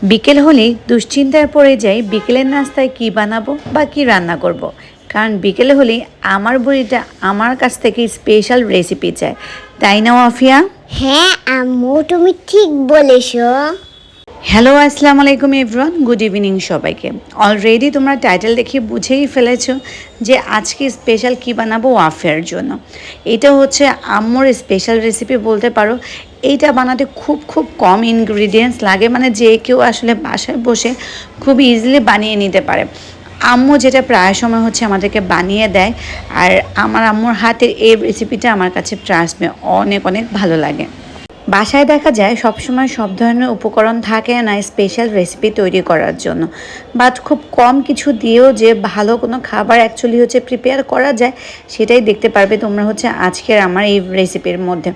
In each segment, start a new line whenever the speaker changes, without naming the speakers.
বিকেল হলেই দুশ্চিন্তায় পড়ে যাই বিকেলের নাস্তায় কি বানাবো বা কি রান্না করব। কারণ বিকেলে হলেই আমার বুড়িটা আমার কাছ থেকে স্পেশাল রেসিপি চায়, তাই না আফিয়া?
হ্যাঁ আম্মু, তুমি ঠিক বলেছো।
হ্যালো, আসসালামু আলাইকুম এভরিওয়ান, গুড ইভিনিং সবাইকে। অলরেডি তোমরা টাইটেল দেখে বুঝেই ফেলেছো যে আজকে স্পেশাল কি বানাবো ওয়াফের জন্য। এটা হচ্ছে আম্মুর স্পেশাল রেসিপি বলতে পারো। এইটা বানাতে খুব খুব কম ইনগ্রিডিয়েন্টস লাগে, মানে যে কেউ আসলে বাসায় বসে খুব ইজিলি বানিয়ে নিতে পারে। আম্মু যেটা প্রায় সময় হচ্ছে আমাদেরকে বানিয়ে দেয়, আর আমার আম্মুর হাতের এই রেসিপিটা আমার কাছে ট্রাস্ট মে অনেক অনেক ভালো লাগে। বাসায় দেখা যায় সবসময় সব ধরনের উপকরণ থাকে না স্পেশাল রেসিপি তৈরি করার জন্য, বাট খুব কম কিছু দিয়েও যে ভালো কোনো খাবার অ্যাকচুয়ালি হচ্ছে প্রিপেয়ার করা যায় সেটাই দেখতে পারবে তোমরা হচ্ছে আজকের আমার এই রেসিপির মধ্যে।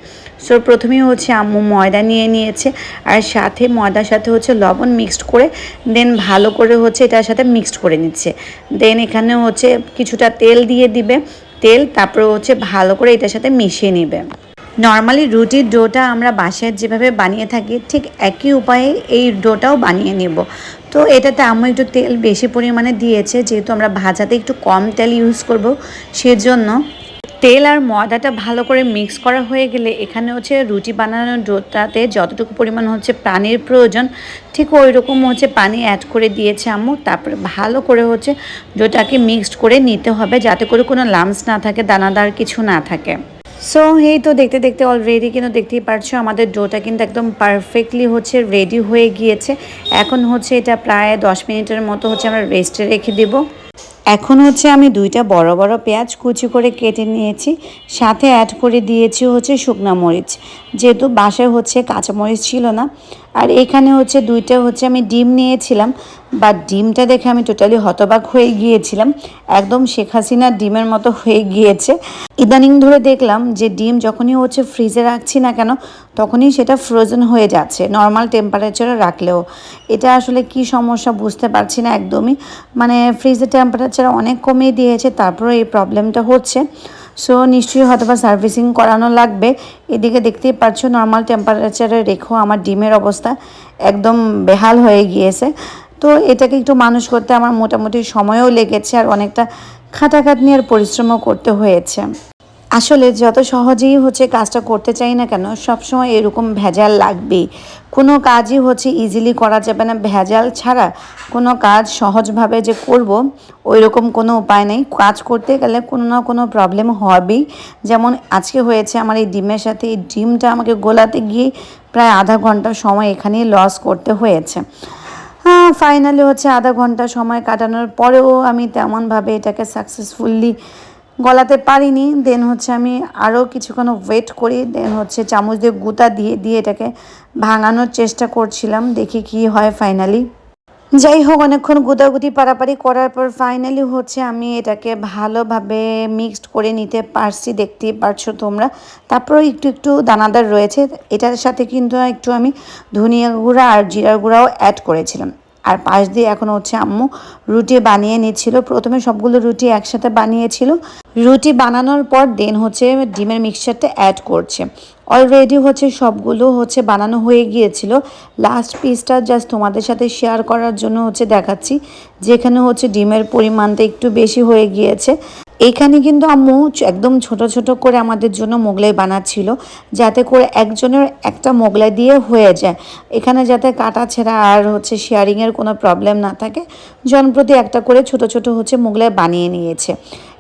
সো প্রথমেই হচ্ছে আম্মু ময়দা নিয়ে নিয়েছে, আর সাথে ময়দার সাথে হচ্ছে লবণ মিক্সড করে দেন ভালো করে হচ্ছে এটার সাথে মিক্সড করে নিচ্ছে। দেন এখানে হচ্ছে কিছুটা তেল দিয়ে দিবে, তেল তারপরে হচ্ছে ভালো করে এটার সাথে মিশিয়ে নেবে। নর্মালি রুটির ডোটা আমরা বাসায় যেভাবে বানিয়ে থাকি ঠিক একই উপায়ে এই ডোটাও বানিয়ে নেব। তো এটাতে আম্মু একটু তেল বেশি পরিমাণে দিয়েছে, যেহেতু আমরা ভাজাতে একটু কম তেল ইউজ করব, সেজন্য তেল আর ময়দাটা ভালো করে মিক্স করা হয়ে গেলে এখানে হচ্ছে রুটি বানানোর ডোটাতে যতটুকু পরিমাণ হচ্ছে পানির প্রয়োজন ঠিক ওই রকম হচ্ছে পানি অ্যাড করে দিয়েছে আম্মু। তারপরে ভালো করে হচ্ছে ডোটাকে মিক্সড করে নিতে হবে, যাতে করে কোনো লামস না থাকে, দানাদার কিছু না থাকে। সো এই তো দেখতে দেখতে অলরেডি কিন্তু দেখতেই পারছো আমাদের ডোটা কিন্তু একদম পারফেক্টলি হচ্ছে রেডি হয়ে গিয়েছে। এখন হচ্ছে এটা প্রায় 10 মিনিটের মতো হচ্ছে আমরা রেস্টে রেখে দেবো। এখন হচ্ছে আমি দুইটা বড় বড় পেঁয়াজ কুচি করে কেটে নিয়েছি, সাথে অ্যাড করে দিয়েছি হচ্ছে শুকনা মরিচ, যেহেতু বাসায় হচ্ছে কাঁচামরিচ ছিল না। আর এখানে হচ্ছে দুইটা হচ্ছে আমি ডিম নিয়েছিলাম, বাট ডিমটা দেখে আমি টোটালি হতবাক হয়ে গিয়েছিলাম, একদম শেখ হাসিনার ডিমের মতো হয়ে গিয়েছে। ইদানিং ধরে দেখলাম যে ডিম যখনই হচ্ছে ফ্রিজে রাখছি না কেন তখনই সেটা ফ্রোজেন হয়ে যাচ্ছে নর্মাল টেম্পারেচারে রাখলেও। এটা আসলে কি সমস্যা বুঝতে পারছি না একদমই, মানে ফ্রিজের টেম্পারেচার অনেক কমিয়ে দিয়েছে তারপরে এই প্রবলেমটা হচ্ছে। সো নিশ্চয়ই হয়তো বা সার্ভিসিং করানো লাগবে। এদিকে দেখতেই পাচ্ছ নর্মাল টেম্পারেচারে রেখেও আমার ডিমের অবস্থা একদম বেহাল হয়ে গিয়েছে। তো এটাকে একটু মানুষ করতে আমার মোটামুটি সময়ও লেগেছে, আর অনেকটা খাটাখাটনি আর পরিশ্রমও করতে হয়েছে। আসলে যত সহজেই হচ্ছে কাজটা করতে চাই না কেন সবসময় এরকম ভেজাল লাগবেই। কোনো কাজই হচ্ছে ইজিলি করা যাবে না ভেজাল ছাড়া। কোনো কাজ সহজভাবে যে করব ওই রকম কোনো উপায় নেই। কাজ করতে গেলে কোনো না কোনো প্রবলেম হবেই। যেমন আজকে হয়েছে আমার এই ডিমের সাথে, এই ডিমটা আমাকে গোলাতে গিয়ে প্রায় আধা ঘন্টা সময় এখানেই লস করতে হয়েছে। হ্যাঁ, ফাইনালি হচ্ছে আধা ঘন্টা সময় কাটানোর পরেও আমি তেমনভাবে এটাকে সাকসেসফুলি গলাতে পারিনি। দেন হচ্ছে আমি আরও কিছুক্ষণ ওয়েট করি, দেন হচ্ছে চামচ দিয়ে গুঁতা দিয়ে দিয়ে এটাকে ভাঙানোর চেষ্টা করছিলাম, দেখি কি হয় ফাইনালি। যাই হোক, অনেকক্ষণ গুঁতাগুতি পারাপারি করার পর ফাইনালি হচ্ছে আমি এটাকে ভালোভাবে মিক্সড করে নিতে পারছি, দেখতেই পারছো তোমরা। তারপরেও একটু একটু দানাদার রয়েছে, এটার সাথে কিন্তু একটু আমি ধনিয়া গুঁড়া আর জিরার গুঁড়াও অ্যাড করেছিলাম। আর পাশ দিয়ে এখন হচ্ছে আম্মু রুটি বানিয়ে নিচ্ছিল। প্রথমে সবগুলো রুটি একসাথে বানিয়েছিল, রুটি বানানোর পর দেন হচ্ছে ডিমের মিক্সচারটা অ্যাড করছে। অলরেডি হচ্ছে সবগুলো হচ্ছে বানানো হয়ে গিয়েছিল। লাস্ট পিসটা জাস্ট তোমাদের সাথে শেয়ার করার জন্য হচ্ছে দেখাচ্ছি, যেখানে হচ্ছে ডিমের পরিমাণটা একটু বেশি হয়ে গিয়েছে। এখানে কিন্তু আম্মু একদম ছোট ছোট করে আমাদের জন্য মোগলাই বানাচ্ছিল, যাতে করে একজনের একটা মোগলাই দিয়ে হয়ে যায়। এখানে যাতে কাটা ছেঁড়া আর হচ্ছে শেয়ারিংয়ের কোনো প্রবলেম না থাকে, জনপ্রতি একটা করে ছোট ছোট হচ্ছে মোগলাই বানিয়ে নিয়েছে।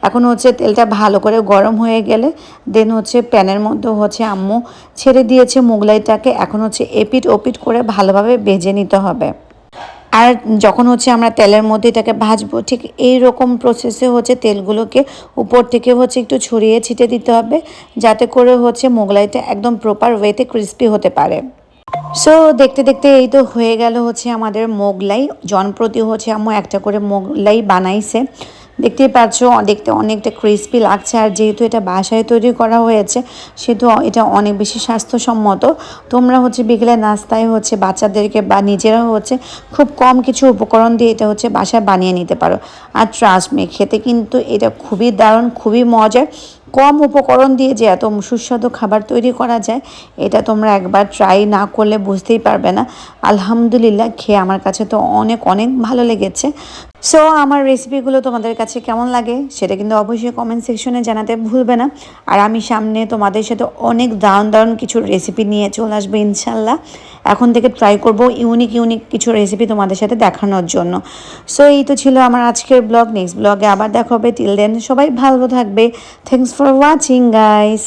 এখন হচ্ছে তেলটা ভালো করে গরম হয়ে গেলে দেন হচ্ছে প্যানের মধ্যে হচ্ছে আম্মু ছেড়ে দিয়েছে মোগলাইটাকে। এখন হচ্ছে এপিট ওপিট করে ভালোভাবে ভেজে নিতে হবে। আর যখন হচ্ছে আমরা তেলের মধ্যে এটাকে ভাজবো ঠিক এই রকম প্রসেসে হচ্ছে তেলগুলোকে উপর থেকে হচ্ছে একটু ছড়িয়ে ছিটে দিতে হবে, যাতে করে হচ্ছে মোগলাইটা একদম প্রপার ওয়েতে ক্রিস্পি হতে পারে। সো দেখতে দেখতে এই তো হয়ে গেল হচ্ছে আমাদের মোগলাই। জনপ্রতি হচ্ছে আম্মু একটা করে মোগলাই বানাইছে, দেখতেই পাচ্ছ দেখতে অনেকটা ক্রিস্পি লাগছে। আর যেহেতু এটা বাসায় তৈরি করা হয়েছে সেহেতু এটা অনেক বেশি স্বাস্থ্যসম্মত। তোমরা হচ্ছে বিকেলে নাস্তায় হচ্ছে বাচ্চাদেরকে বা নিজেরাও হচ্ছে খুব কম কিছু উপকরণ দিয়ে এটা হচ্ছে বাসায় বানিয়ে নিতে পারো। আর ট্রাস্ট মি, খেতে কিন্তু এটা খুবই দারুণ, খুবই মজার। কম উপকরণ দিয়ে যে এত সুস্বাদু খাবার তৈরি করা যায়, এটা তোমরা একবার ট্রাই না করলে বুঝতেই পারবে না। আলহামদুলিল্লাহ, খেয়ে আমার কাছে তো অনেক অনেক ভালো লেগেছে। সো আমার রেসিপিগুলো তোমাদের কাছে কেমন লাগে সেটা কিন্তু অবশ্যই কমেন্ট সেকশনে জানাতে ভুলবে না। আর আমি সামনে তোমাদের সাথে অনেক দারুণ দারুণ কিছু রেসিপি নিয়ে চলে আসবো ইনশাল্লাহ। এখন থেকে ট্রাই করব ইউনিক ইউনিক কিছু রেসিপি তোমাদের সাথে দেখানোর জন্য। সো এই তো ছিল আমার আজকের ব্লগ। নেক্সট ব্লগে আবার দেখা হবে। টিল দেন সবাই ভালো থাকবে। Thanks for watching guys.